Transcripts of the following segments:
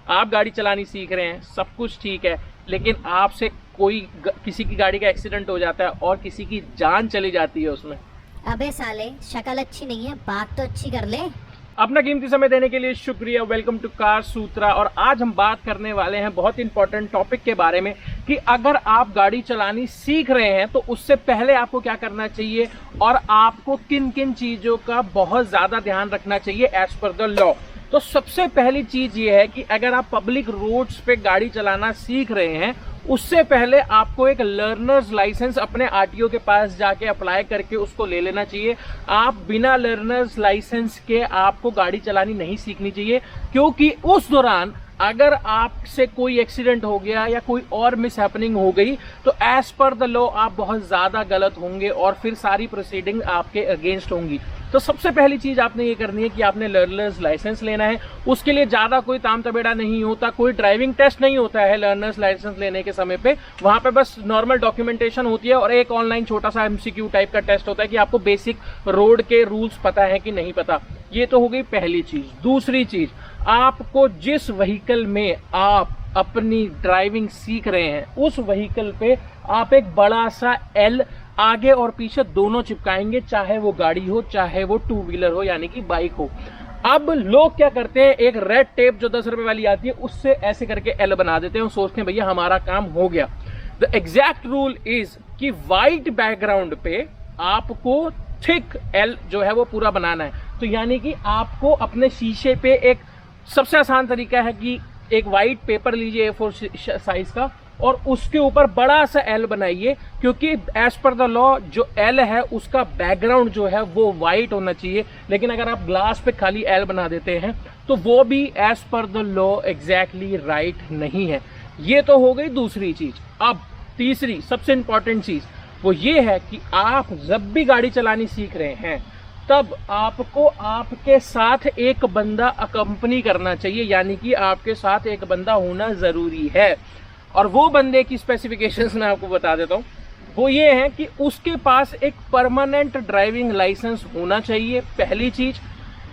आप गाड़ी चलानी सीख रहे हैं, सब कुछ ठीक है, लेकिन आपसे किसी की गाड़ी का एक्सीडेंट हो जाता है और किसी की जान चली जाती है उसमें। अबे साले, शक्ल अच्छी नहीं है, बात तो अच्छी कर ले। अपना कीमती समय देने के लिए शुक्रिया। वेलकम टू कार सूत्रा। और आज हम बात करने वाले हैं बहुत इंपॉर्टेंट टॉपिक के बारे में कि अगर आप गाड़ी चलानी सीख रहे हैं तो उससे पहले आपको क्या करना चाहिए और आपको किन किन चीज़ों का बहुत ज़्यादा ध्यान रखना चाहिए एज पर द लॉ। तो सबसे पहली चीज़ ये है कि अगर आप पब्लिक रोड्स पे गाड़ी चलाना सीख रहे हैं उससे पहले आपको एक लर्नर्स लाइसेंस अपने आरटीओ के पास जाके अप्लाई करके उसको ले लेना चाहिए। आप बिना लर्नर्स लाइसेंस के आपको गाड़ी चलानी नहीं सीखनी चाहिए, क्योंकि उस दौरान अगर आपसे कोई एक्सीडेंट हो गया या कोई और मिस हैपनिंग हो गई तो एज पर द लॉ आप बहुत ज़्यादा गलत होंगे और फिर सारी प्रोसीडिंग आपके अगेंस्ट होंगी। तो सबसे पहली चीज़ आपने ये करनी है कि आपने लर्नर्स लाइसेंस लेना है। उसके लिए ज़्यादा कोई ताम तबेड़ा नहीं होता, कोई ड्राइविंग टेस्ट नहीं होता है लर्नर्स लाइसेंस लेने के समय पे। वहाँ पे बस नॉर्मल डॉक्यूमेंटेशन होती है और एक ऑनलाइन छोटा सा एमसीक्यू टाइप का टेस्ट होता है कि आपको बेसिक रोड के रूल्स पता है कि नहीं पता। ये तो हो गई पहली चीज़। दूसरी चीज़, आपको जिस व्हीकल में आप अपनी ड्राइविंग सीख रहे हैं उस व्हीकल पे आप एक बड़ा सा एल आगे और पीछे दोनों चिपकाएंगे, चाहे वो गाड़ी हो चाहे वो टू व्हीलर हो यानी कि बाइक हो। अब लोग क्या करते हैं, एक रेड टेप जो 10 रुपए वाली आती है उससे ऐसे करके एल बना देते हैं और सोचते हैं भैया हमारा काम हो गया। द एग्जैक्ट रूल इज कि वाइट बैकग्राउंड पे आपको थिक एल जो है वो पूरा बनाना है। तो यानी कि आपको अपने शीशे पे एक सबसे आसान तरीका है कि एक वाइट पेपर लीजिए A4 साइज का और उसके ऊपर बड़ा सा एल बनाइए, क्योंकि एज पर द लॉ जो एल है उसका बैकग्राउंड जो है वो वाइट होना चाहिए। लेकिन अगर आप ग्लास पे खाली एल बना देते हैं तो वो भी as per the law exactly right नहीं है। ये तो हो गई दूसरी चीज। अब तीसरी सबसे इंपॉर्टेंट चीज वो ये है कि आप जब भी गाड़ी चलानी सीख रहे हैं तब आपको आपके साथ एक बंदा अकम्पनी करना चाहिए, यानी कि आपके साथ एक बंदा होना जरूरी है। और वो बंदे की स्पेसिफिकेशंस मैं आपको बता देता हूँ। वो ये है कि उसके पास एक परमानेंट ड्राइविंग लाइसेंस होना चाहिए, पहली चीज।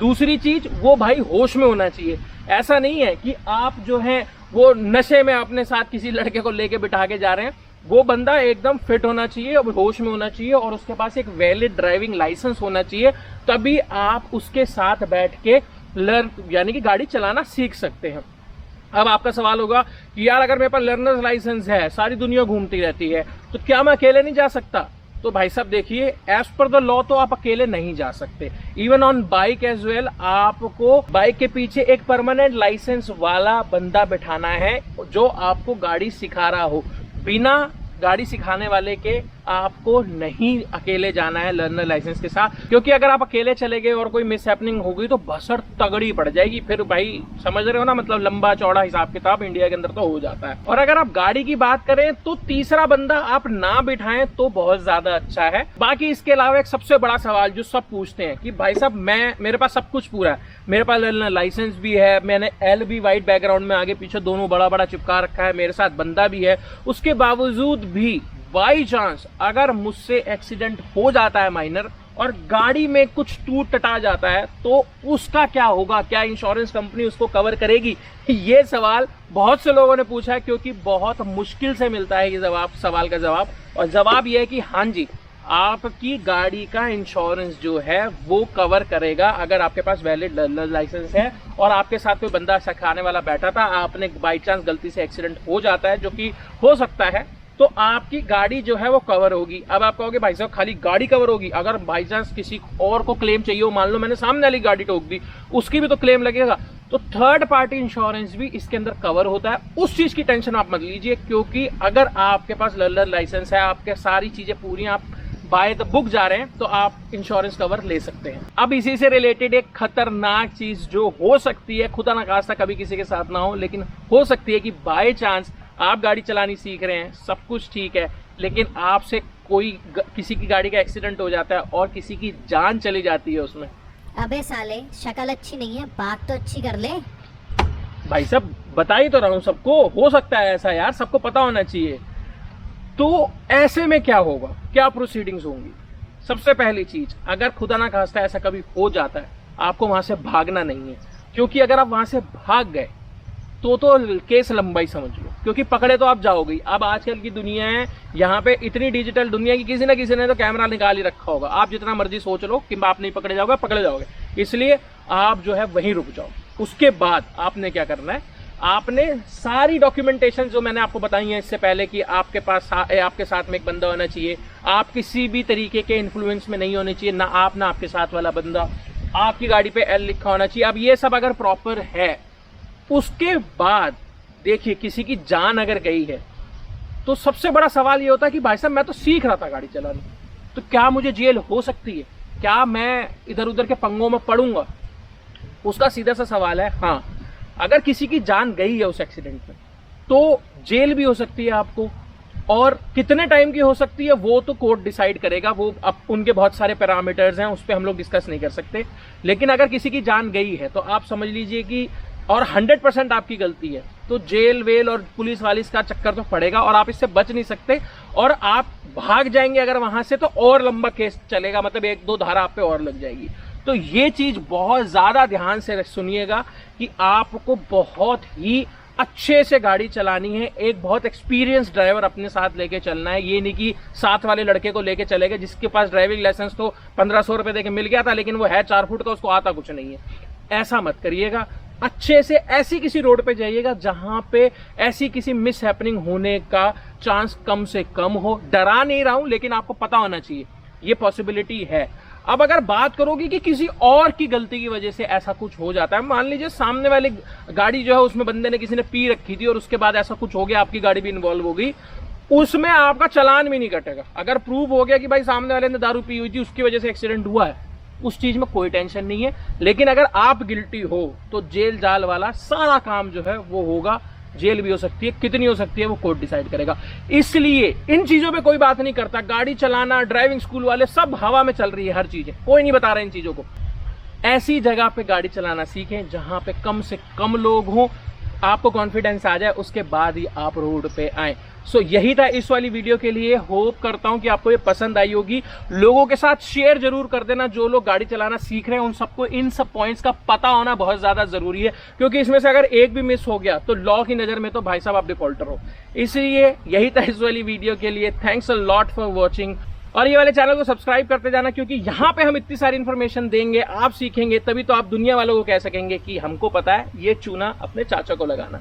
दूसरी चीज, वो भाई होश में होना चाहिए। ऐसा नहीं है कि आप जो है वो नशे में अपने साथ किसी लड़के को लेके बिठा के जा रहे हैं। वो बंदा एकदम फिट होना चाहिए और होश में होना चाहिए और उसके पास एक वैलिड ड्राइविंग लाइसेंस होना चाहिए, तभी आप उसके साथ बैठ के यानी कि गाड़ी चलाना सीख सकते हैं। अब आपका सवाल होगा कि यार अगर मेरे पास लर्नर्स लाइसेंस है, सारी दुनिया घूमती रहती है, तो क्या मैं अकेले नहीं जा सकता? तो भाई साहब देखिए, एज पर द लॉ तो आप अकेले नहीं जा सकते। Even on bike as well आपको बाइक के पीछे एक परमानेंट लाइसेंस वाला बंदा बिठाना है जो आपको गाड़ी सिखा रहा हो। बिना गाड़ी सिखाने वाले के आपको नहीं अकेले जाना है लर्नर लाइसेंस के साथ, क्योंकि अगर आप अकेले चले गए और कोई मिस हैपनिंग हो गई तो भसड़ तगड़ी पड़ जाएगी। फिर भाई समझ रहे हो ना, मतलब लंबा चौड़ा हिसाब किताब इंडिया के अंदर तो हो जाता है। और अगर आप गाड़ी की बात करें तो तीसरा बंदा आप ना बिठाएं तो बहुत ज्यादा अच्छा है। बाकी इसके अलावा एक सबसे बड़ा सवाल जो सब पूछते हैं कि भाई साहब मेरे पास सब कुछ पूरा है, मेरे पास लर्नर लाइसेंस भी है, मैंने एल भी वाइट बैकग्राउंड में आगे पीछे दोनों बड़ा बड़ा चिपका रखा है, मेरे साथ बंदा भी है, उसके बावजूद भी बाई चांस अगर मुझसे एक्सीडेंट हो जाता है माइनर और गाड़ी में कुछ टूट टटा जाता है तो उसका क्या होगा? क्या इंश्योरेंस कंपनी उसको कवर करेगी? ये सवाल बहुत से लोगों ने पूछा है, क्योंकि बहुत मुश्किल से मिलता है ये सवाल का जवाब। और जवाब ये है कि हाँ जी, आपकी गाड़ी का इंश्योरेंस जो है वो कवर करेगा अगर आपके पास वैलिड लाइसेंस है और आपके साथ कोई बंदा सिखाने वाला बैठा था, आपने बाई चांस गलती से एक्सीडेंट हो जाता है, जो कि हो सकता है, तो आपकी गाड़ी जो है वो कवर होगी। अब आप कहोगे भाई साहब खाली गाड़ी कवर होगी, अगर बाई चांस किसी और को क्लेम चाहिए हो, मान लो मैंने सामने वाली गाड़ी ठोक दी, उसकी भी तो क्लेम लगेगा। तो थर्ड पार्टी इंश्योरेंस भी इसके अंदर कवर होता है। उस चीज की टेंशन आप मत लीजिए, क्योंकि अगर आपके पास लर्नर लाइसेंस है, आपके सारी चीजें पूरी, आप बाय द बुक जा रहे हैं, तो आप इंश्योरेंस कवर ले सकते हैं। अब इसी से रिलेटेड एक खतरनाक चीज जो हो सकती है, खुदा ना खास्ता कभी किसी के साथ ना हो, लेकिन हो सकती है कि बाय चांस आप गाड़ी चलानी सीख रहे हैं, सब कुछ ठीक है, लेकिन आपसे किसी की गाड़ी का एक्सीडेंट हो जाता है और किसी की जान चली जाती है उसमें। अबे साले, शक्ल अच्छी नहीं है, बात तो अच्छी कर ले। भाई साहब बता ही तो रहा हूँ सबको, हो सकता है ऐसा यार, सबको पता होना चाहिए। तो ऐसे में क्या होगा, क्या प्रोसीडिंग्स होंगी? सबसे पहली चीज, अगर खुदा ना खास्ता ऐसा कभी हो जाता है, आपको वहां से भागना नहीं है, क्योंकि अगर आप वहां से भाग गए तो केस लंबाई समझ लो, क्योंकि पकड़े तो आप जाओगे। अब आजकल की दुनिया है, यहाँ पे इतनी डिजिटल दुनिया की किसी ना किसी ने तो कैमरा निकाल ही रखा होगा। आप जितना मर्जी सोच लो कि आप नहीं पकड़े जाओगे, पकड़े जाओगे, इसलिए आप जो है वहीं रुक जाओ। उसके बाद आपने क्या करना है, आपने सारी डॉक्यूमेंटेशन जो मैंने आपको बताई है इससे पहले कि आपके पास आपके साथ में एक बंदा होना चाहिए, आप किसी भी तरीके के इन्फ्लुएंस में नहीं होने चाहिए, ना आप ना आपके साथ वाला बंदा, आपकी गाड़ी पे एल लिखा होना चाहिए। अब ये सब अगर प्रॉपर है, उसके बाद देखिए किसी की जान अगर गई है तो सबसे बड़ा सवाल ये होता है कि भाई साहब मैं तो सीख रहा था गाड़ी चलानी, तो क्या मुझे जेल हो सकती है, क्या मैं इधर उधर के पंगों में पड़ूंगा? उसका सीधा सा सवाल है हाँ, अगर किसी की जान गई है उस एक्सीडेंट में तो जेल भी हो सकती है आपको, और कितने टाइम की हो सकती है वो तो कोर्ट डिसाइड करेगा। वो अब उनके बहुत सारे पैरामीटर्स हैं, उस पर हम लोग डिस्कस नहीं कर सकते। लेकिन अगर किसी की जान गई है तो आप समझ लीजिए कि, और 100% आपकी गलती है, तो जेल वेल और पुलिस वालिस का चक्कर तो पड़ेगा और आप इससे बच नहीं सकते। और आप भाग जाएंगे अगर वहां से तो और लंबा केस चलेगा, मतलब 1-2 धारा आप पे और लग जाएगी। तो ये चीज बहुत ज्यादा ध्यान से सुनिएगा कि आपको बहुत ही अच्छे से गाड़ी चलानी है। एक बहुत एक्सपीरियंस ड्राइवर अपने साथ लेके चलना है। ये नहीं कि साथ वाले लड़के को लेके चलेगा जिसके पास ड्राइविंग लाइसेंस तो 1500 रुपए देके मिल गया था, लेकिन वो है 4 फुट का, उसको आता कुछ नहीं है। ऐसा मत करिएगा। अच्छे से ऐसी किसी रोड पे जाइएगा जहां पे ऐसी किसी मिस हैपनिंग होने का चांस कम से कम हो। डरा नहीं रहा हूं, लेकिन आपको पता होना चाहिए ये पॉसिबिलिटी है। अब अगर बात करोगे कि किसी और की गलती की वजह से ऐसा कुछ हो जाता है, मान लीजिए सामने वाली गाड़ी जो है उसमें बंदे ने किसी ने पी रखी थी और उसके बाद ऐसा कुछ हो गया, आपकी गाड़ी भी इन्वॉल्व हो गई, उसमें आपका चालान भी नहीं कटेगा। अगर प्रूव हो गया कि भाई सामने वाले ने दारू पी हुई थी, उसकी वजह से एक्सीडेंट हुआ है, उस चीज में कोई टेंशन नहीं है। लेकिन अगर आप गिल्टी हो तो जेल जाल वाला सारा काम जो है वो होगा। जेल भी हो सकती है, कितनी हो सकती है वो कोर्ट डिसाइड करेगा। इसलिए इन चीजों पे कोई बात नहीं करता। गाड़ी चलाना, ड्राइविंग स्कूल वाले सब हवा में चल रही है हर चीजें, कोई नहीं बता रहा इन चीजों को। ऐसी जगह पे गाड़ी चलाना सीखें जहां पे कम से कम लोग हों, आपको कॉन्फिडेंस आ जाए, उसके बाद ही आप रोड पे आए। सो यही था इस वाली वीडियो के लिए। होप करता हूं कि आपको ये पसंद आई होगी। लोगों के साथ शेयर जरूर कर देना, जो लोग गाड़ी चलाना सीख रहे हैं उन सबको इन सब पॉइंट्स का पता होना बहुत ज्यादा जरूरी है, क्योंकि इसमें से अगर एक भी मिस हो गया तो लॉ की नजर में तो भाई साहब आप डिफॉल्टर हो। इसलिए यही था इस वाली वीडियो के लिए। Thanks a lot for watching, और ये वाले चैनल को सब्सक्राइब करते जाना, क्योंकि यहाँ पे हम इतनी सारी इन्फॉर्मेशन देंगे, आप सीखेंगे, तभी तो आप दुनिया वालों को कह सकेंगे कि हमको पता है, ये चूना अपने चाचा को लगाना।